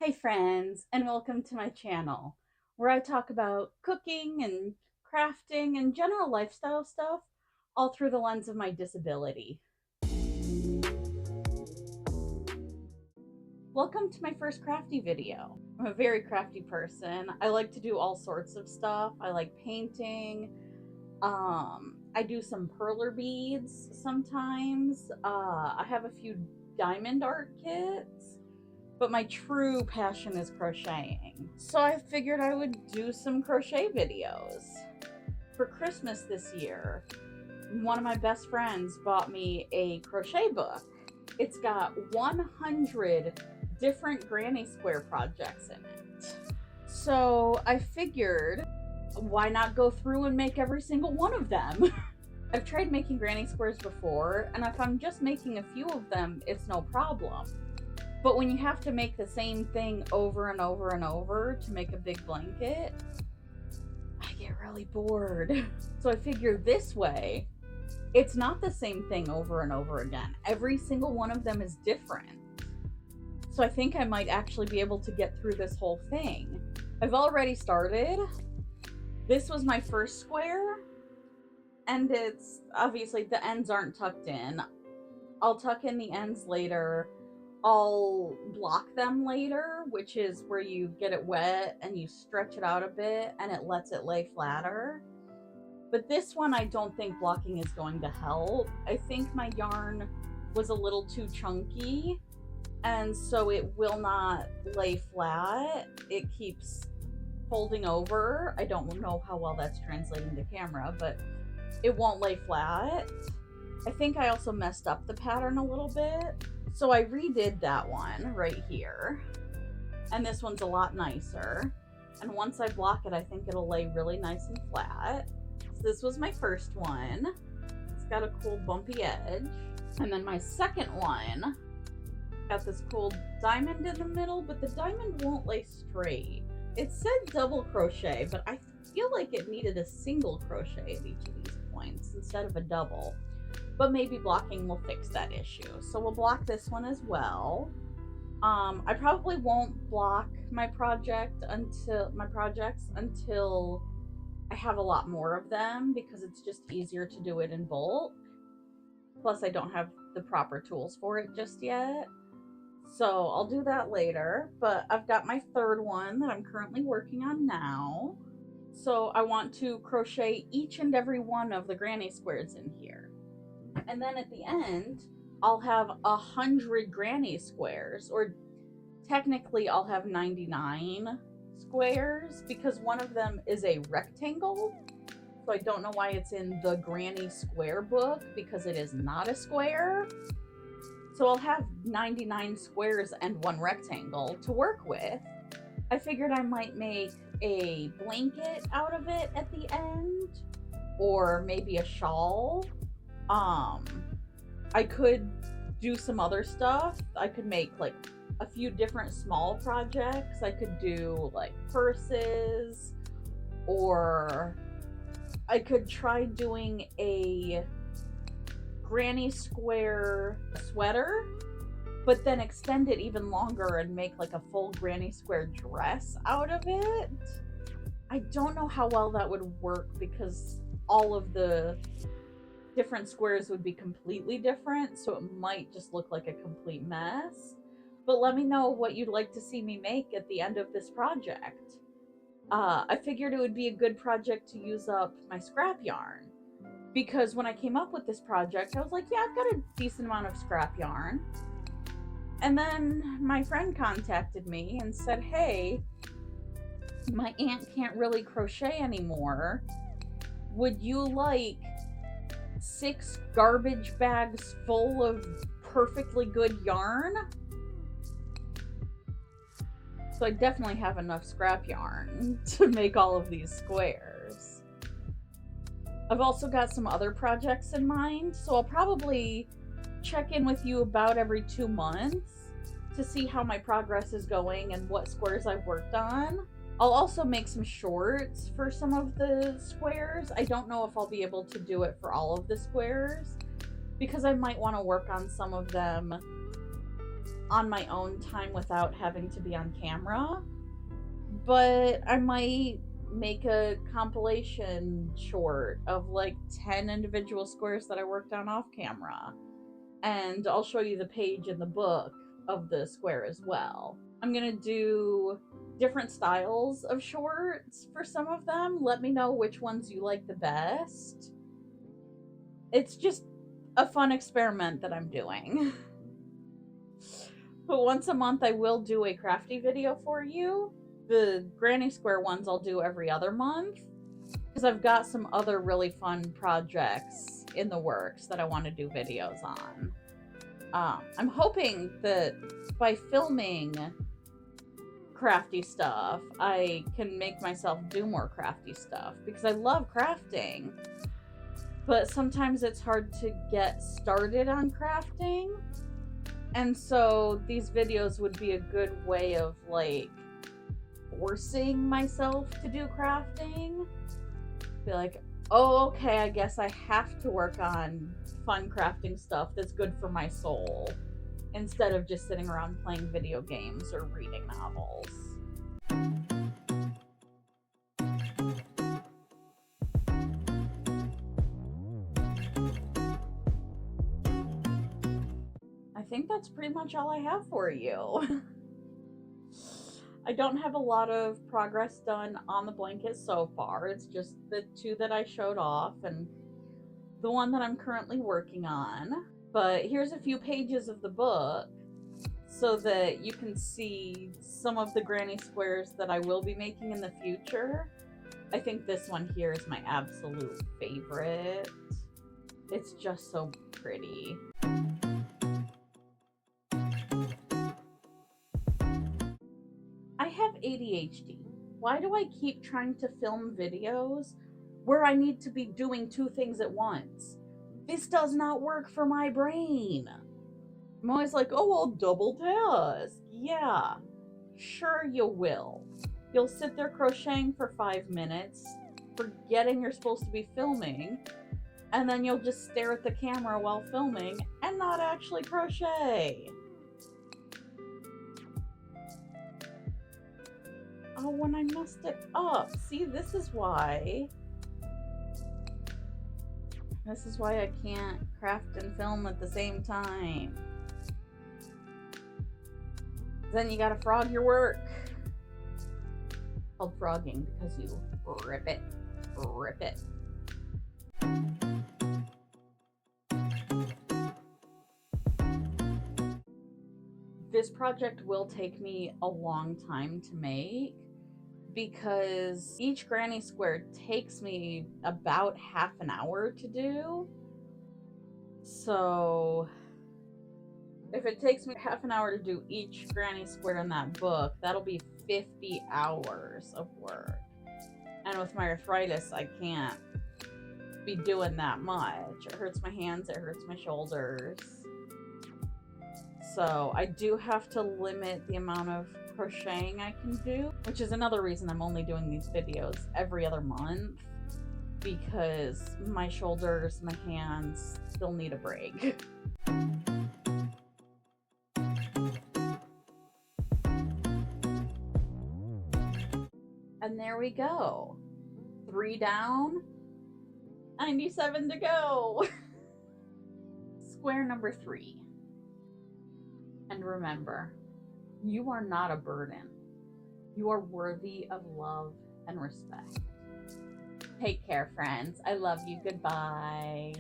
Hey friends, and welcome to my channel, where I talk about cooking and crafting and general lifestyle stuff, all through the lens of my disability. Welcome to my first crafty video. I'm a very crafty person. I like to do all sorts of stuff. I like painting. I do some perler beads sometimes. I have a few diamond art kits, but my true passion is crocheting. So I figured I would do some crochet videos. For Christmas this year, one of my best friends bought me a crochet book. It's got 100 different granny square projects in it. So I figured, why not go through and make every single one of them? I've tried making granny squares before, and if I'm just making a few of them, it's no problem. But when you have to make the same thing over and over and over to make a big blanket, I get really bored. So I figure this way, it's not the same thing over and over again. Every single one of them is different. So I think I might actually be able to get through this whole thing. I've already started. This was my first square, and it's obviously the ends aren't tucked in. I'll tuck in the ends later. I'll block them later, which is where you get it wet and you stretch it out a bit and it lets it lay flatter. But this one, I don't think blocking is going to help. I think my yarn was a little too chunky, and so it will not lay flat. It keeps folding over. I don't know how well that's translating to camera, but it won't lay flat. I think I also messed up the pattern a little bit. So I redid that one right here. And this one's a lot nicer. And once I block it, I think it'll lay really nice and flat. So this was my first one. It's got a cool bumpy edge. And then my second one got this cool diamond in the middle, but the diamond won't lay straight. It said double crochet, but I feel like it needed a single crochet at each of these points instead of a double. But maybe blocking will fix that issue. So we'll block this one as well. I probably won't block my projects until I have a lot more of them, because it's just easier to do it in bulk. Plus I don't have the proper tools for it just yet. So I'll do that later, but I've got my third one that I'm currently working on now. So I want to crochet each and every one of the granny squares in here. And then at the end, I'll have 100 granny squares, or technically I'll have 99 squares, because one of them is a rectangle. So I don't know why it's in the granny square book, because it is not a square. So I'll have 99 squares and one rectangle to work with. I figured I might make a blanket out of it at the end, or maybe a shawl. I could do some other stuff. I could make like a few different small projects. I could do like purses, or I could try doing a granny square sweater, but then extend it even longer and make like a full granny square dress out of it. I don't know how well that would work, because all of the different squares would be completely different, so it might just look like a complete mess. But let me know what you'd like to see me make at the end of this project. I figured it would be a good project to use up my scrap yarn, because when I came up with this project, I was like, yeah, I've got a decent amount of scrap yarn. And then my friend contacted me and said, hey, my aunt can't really crochet anymore. Would you like 6 garbage bags full of perfectly good yarn? So I definitely have enough scrap yarn to make all of these squares. I've also got some other projects in mind, so I'll probably check in with you about every 2 months to see how my progress is going and what squares I've worked on. I'll also make some shorts for some of the squares. I don't know if I'll be able to do it for all of the squares, because I might want to work on some of them on my own time without having to be on camera. But I might make a compilation short of like 10 individual squares that I worked on off camera. And I'll show you the page in the book of the square as well. I'm gonna do different styles of shorts for some of them. Let me know which ones you like the best. It's just a fun experiment that I'm doing. But once a month I will do a crafty video for you. The Granny Square ones I'll do every other month, because I've got some other really fun projects in the works that I want to do videos on. I'm hoping that by filming crafty stuff, I can make myself do more crafty stuff, because I love crafting, but sometimes it's hard to get started on crafting. And so these videos would be a good way of like forcing myself to do crafting. Be like, oh, okay, I guess I have to work on fun crafting stuff that's good for my soul, instead of just sitting around playing video games or reading novels. I think that's pretty much all I have for you. I don't have a lot of progress done on the blanket so far. It's just the two that I showed off and the one that I'm currently working on. But here's a few pages of the book so that you can see some of the granny squares that I will be making in the future. I think this one here is my absolute favorite. It's just so pretty. I have ADHD. Why do I keep trying to film videos where I need to be doing two things at once? This does not work for my brain. I'm always like, oh, I'll double task. Yeah, sure you will. You'll sit there crocheting for 5 minutes, forgetting you're supposed to be filming, and then you'll just stare at the camera while filming and not actually crochet. Oh, when I messed it up. See, this is why. This is why I can't craft and film at the same time. Then you gotta frog your work. It's called frogging because you rip it. Rip it. This project will take me a long time to make, because each granny square takes me about half an hour to do. So if it takes me half an hour to do each granny square in that book, that'll be 50 hours of work. And with my arthritis, I can't be doing that much. It hurts my hands, it hurts my shoulders. So I do have to limit the amount of crocheting I can do, which is another reason I'm only doing these videos every other month, because my shoulders, my hands still need a break. And there we go. 3 down, 97 to go. Square number 3. And remember, you are not a burden. You are worthy of love and respect. Take care, friends. I love you. Goodbye.